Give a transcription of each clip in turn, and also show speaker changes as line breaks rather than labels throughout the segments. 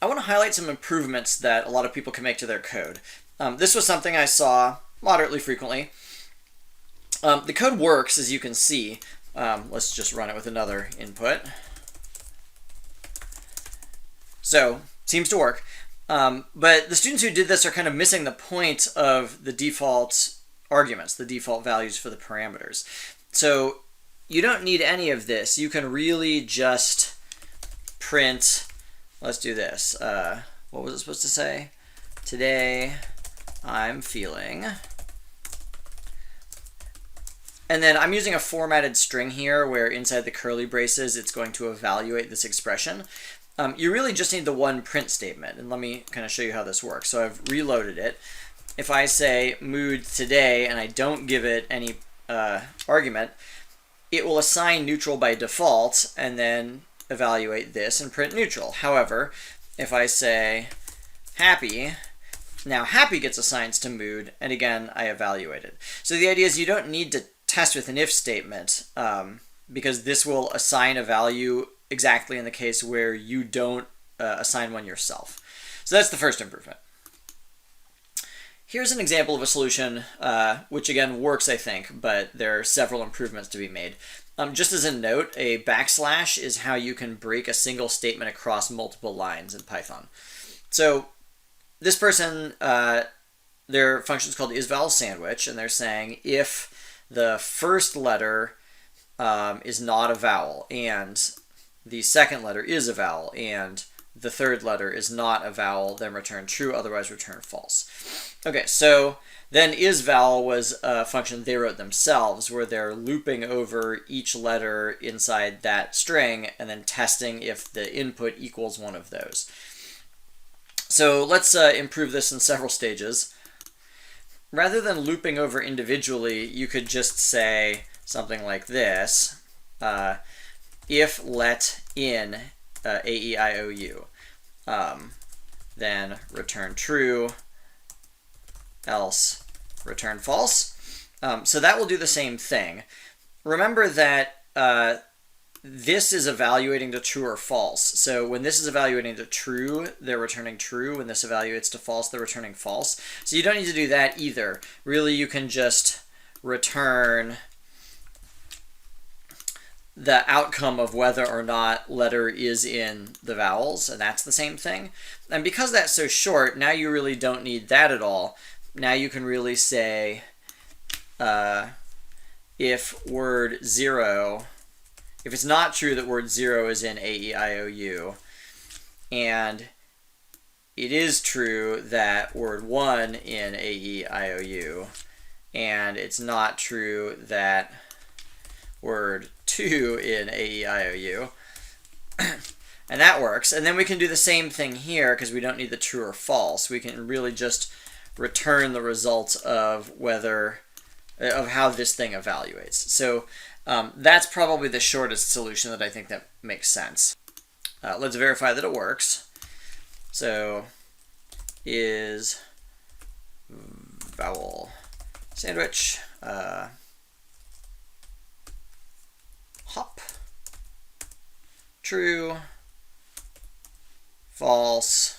I want to highlight some improvements that a lot of people can make to their code. This was something I saw moderately frequently. The code works, as you can see. Let's just run it with another input. So, seems to work. But the students who did this are kind of missing the point of the default arguments, the default values for the parameters. So, you don't need any of this. You can really just print, let's do this. What was it supposed to say? Today, I'm feeling. And then I'm using a formatted string here where inside the curly braces it's going to evaluate this expression. You really just need the one print statement, and let me kind of show you how this works. So I've reloaded it. If I say mood today and I don't give it any argument, it will assign neutral by default and then evaluate this and print neutral. However, if I say happy, now happy gets assigned to mood, and again I evaluate it. So the idea is you don't need to test with an if statement because this will assign a value exactly in the case where you don't assign one yourself. So that's the first improvement. Here's an example of a solution which again works, I think, but there are several improvements to be made. Just as a note, a backslash is how you can break a single statement across multiple lines in Python. So this person, their function is called isVowelSandwich, and they're saying if the first letter is not a vowel and the second letter is a vowel and the third letter is not a vowel, then return true, otherwise return false. Okay, so then isVowel was a function they wrote themselves where they're looping over each letter inside that string and then testing if the input equals one of those. So let's improve this in several stages. Rather than looping over individually, you could just say something like this. If let in A-E-I-O-U, then return true, else return false. So that will do the same thing. Remember that this is evaluating to true or false. So when this is evaluating to true, they're returning true. When this evaluates to false, they're returning false. So you don't need to do that either. Really, you can just return the outcome of whether or not letter is in the vowels, and that's the same thing. And because that's so short, now you really don't need that at all. Now you can really say if word 0, if it's not true that word 0 is in A-E-I-O-U, and it is true that word 1 in A-E-I-O-U, and it's not true that word 2 in A-E-I-O-U, and that works. And then we can do the same thing here because we don't need the true or false. We can really just return the results of how this thing evaluates. So that's probably the shortest solution that I think that makes sense. Let's verify that it works. So is vowel sandwich hop true false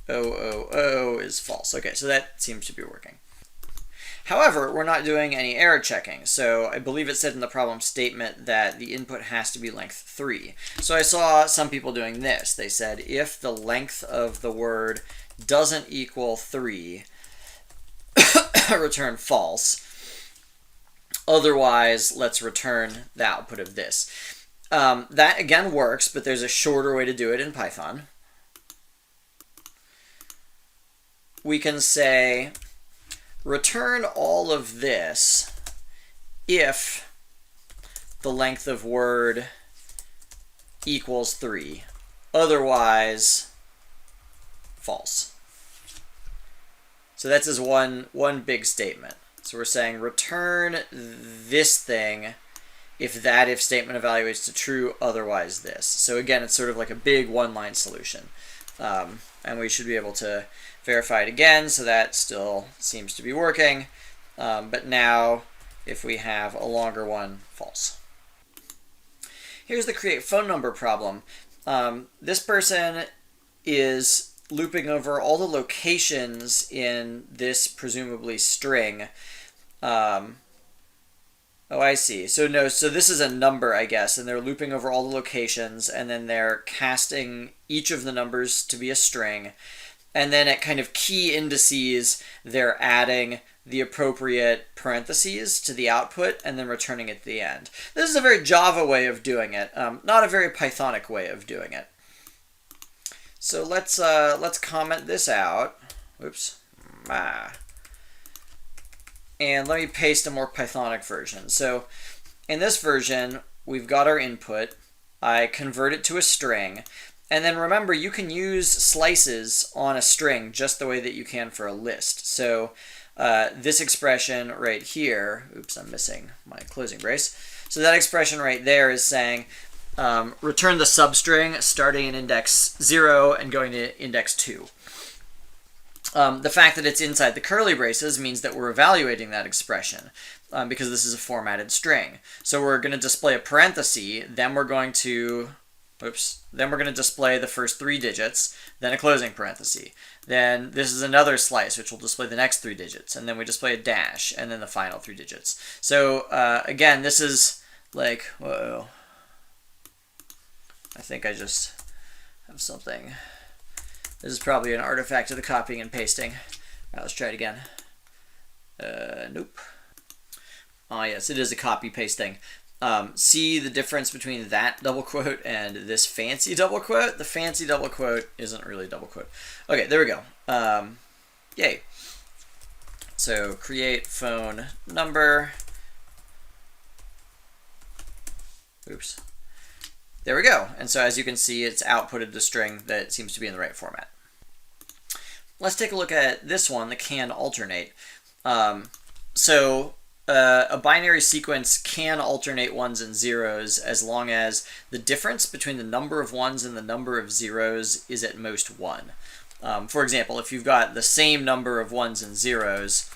O is false. Okay, so that seems to be working. However, we're not doing any error checking, so I believe it said in the problem statement that the input has to be length 3. So I saw some people doing this. They said if the length of the word doesn't equal 3, return false. Otherwise, let's return the output of this. That again works, but there's a shorter way to do it in Python. We can say return all of this if the length of word equals 3. Otherwise, false. So that's as one big statement. So we're saying return this thing if that if statement evaluates to true, otherwise this. So again, it's sort of like a big one-line solution. And we should be able to verify it again, so that still seems to be working. But now, if we have a longer one, false. Here's the create phone number problem. This person is looping over all the locations in this presumably string. Oh, I see. So no, so this is a number, I guess, and they're looping over all the locations, and then they're casting each of the numbers to be a string, and then at kind of key indices, they're adding the appropriate parentheses to the output and then returning it at the end. This is a very Java way of doing it, not a very Pythonic way of doing it. So let's comment this out. Oops. And let me paste a more Pythonic version. So in this version, we've got our input. I convert it to a string. And then remember, you can use slices on a string just the way that you can for a list. So this expression right here, oops, I'm missing my closing brace. So that expression right there is saying, return the substring starting in index 0 and going to index 2. The fact that it's inside the curly braces means that we're evaluating that expression because this is a formatted string. So we're going to display a parenthesis, then we're going to, display the first 3 digits, then a closing parenthesis. Then this is another slice, which will display the next 3 digits, and then we display a dash, and then the final 3 digits. So again, this is like, whoa, I think I just have something. This is probably an artifact of the copying and pasting. Right, let's try it again. Nope. Oh yes, it is a copy-paste thing. See the difference between that double quote and this fancy double quote? The fancy double quote isn't really a double quote. Okay, there we go. Yay. So create phone number. Oops. There we go. And so as you can see, it's outputted the string that seems to be in the right format. Let's take a look at this one, the can alternate. A binary sequence can alternate ones and zeros as long as the difference between the number of ones and the number of zeros is at most 1. For example, if you've got the same number of ones and zeros,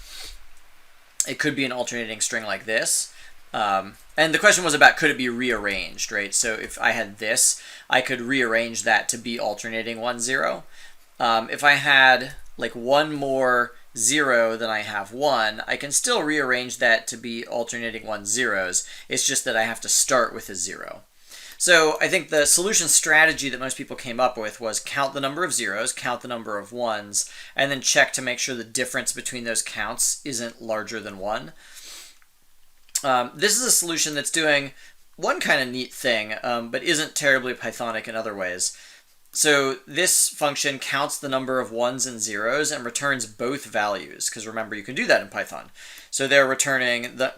it could be an alternating string like this. And the question was about, could it be rearranged, right? So if I had this, I could rearrange that to be alternating 1, 0. If I had like one more 0 than I have 1, I can still rearrange that to be alternating 1 zeros. It's just that I have to start with a 0. So I think the solution strategy that most people came up with was count the number of zeros, count the number of ones, and then check to make sure the difference between those counts isn't larger than 1. This is a solution that's doing one kind of neat thing, but isn't terribly Pythonic in other ways. So this function counts the number of ones and zeros and returns both values, because remember, you can do that in Python. So they're returning the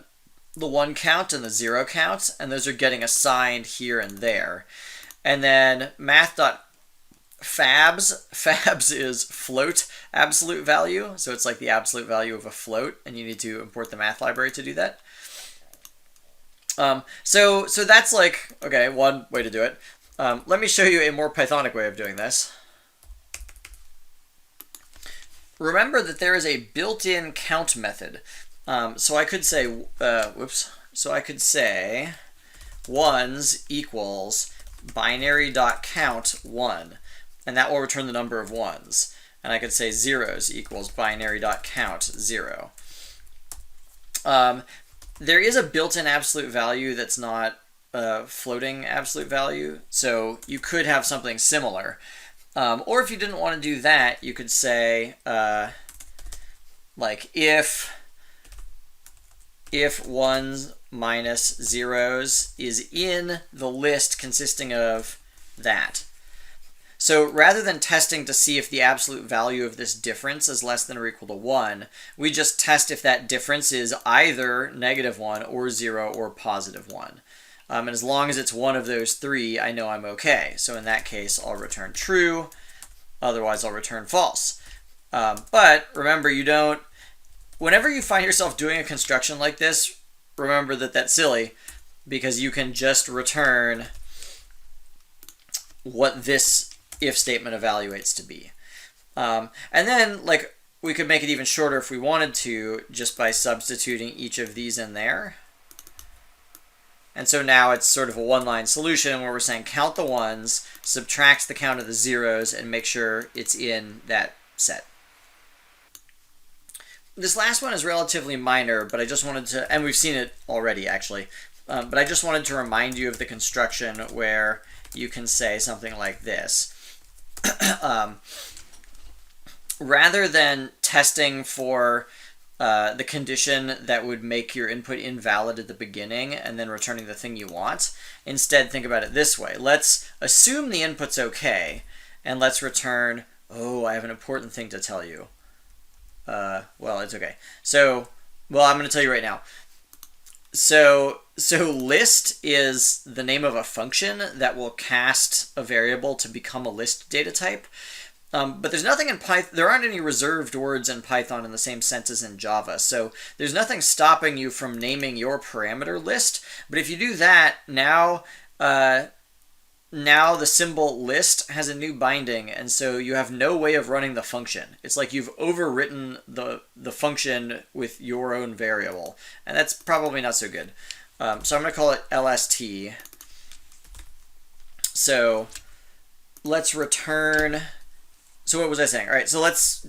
1 count and the 0 count, and those are getting assigned here and there. And then math.fabs is float absolute value, so it's like the absolute value of a float, and you need to import the math library to do that. So that's like, okay, one way to do it. Let me show you a more Pythonic way of doing this. Remember that there is a built-in count method. So I could say, so I could say ones equals binary.count1, and that will return the number of ones. And I could say zeros equals binary.count0. There is a built-in absolute value that's not a floating absolute value, so you could have something similar. Or if you didn't want to do that, you could say, like, if ones minus zeros is in the list consisting of that. So rather than testing to see if the absolute value of this difference is less than or equal to 1, we just test if that difference is either -1 or 0 or +1. And as long as it's one of those 3, I know I'm okay. So in that case, I'll return true. Otherwise, I'll return false. But remember, whenever you find yourself doing a construction like this, remember that that's silly, because you can just return what this if statement evaluates to be. And then, like, we could make it even shorter if we wanted to, just by substituting each of these in there. And so now it's sort of a one-line solution where we're saying count the ones, subtract the count of the zeros, and make sure it's in that set. This last one is relatively minor, but I just wanted to, and we've seen it already actually, but I just wanted to remind you of the construction where you can say something like this. Rather than testing for the condition that would make your input invalid at the beginning and then returning the thing you want, instead think about it this way. Let's assume the input's okay, and let's return, oh, I have an important thing to tell you. Well, it's okay. So, well, I'm going to tell you right now. So list is the name of a function that will cast a variable to become a list data type. But there's nothing in Python, there aren't any reserved words in Python in the same sense as in Java. So there's nothing stopping you from naming your parameter list. But if you do that, now the symbol list has a new binding, and so you have no way of running the function. It's like you've overwritten the function with your own variable, and that's probably not so good. So I'm going to call it LST. So let's return. So what was I saying? All right, so let's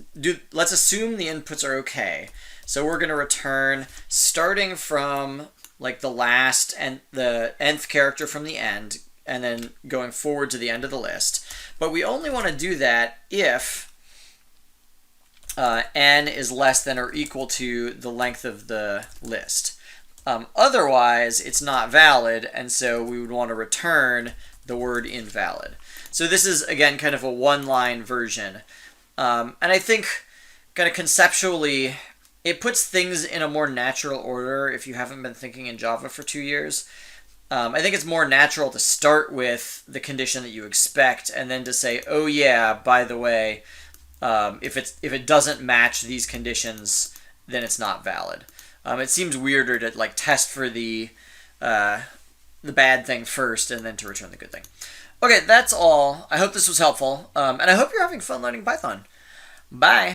assume the inputs are okay. So we're going to return starting from like the last and the nth character from the end, and then going forward to the end of the list. But we only want to do that if n is less than or equal to the length of the list. Otherwise, it's not valid, and so we would want to return the word invalid. So this is, again, kind of a one-line version. And I think kind of conceptually, it puts things in a more natural order if you haven't been thinking in Java for 2 years. I think it's more natural to start with the condition that you expect and then to say, oh yeah, by the way, if it doesn't match these conditions, then it's not valid. It seems weirder to like test for the bad thing first and then to return the good thing. Okay, that's all. I hope this was helpful, and I hope you're having fun learning Python. Bye!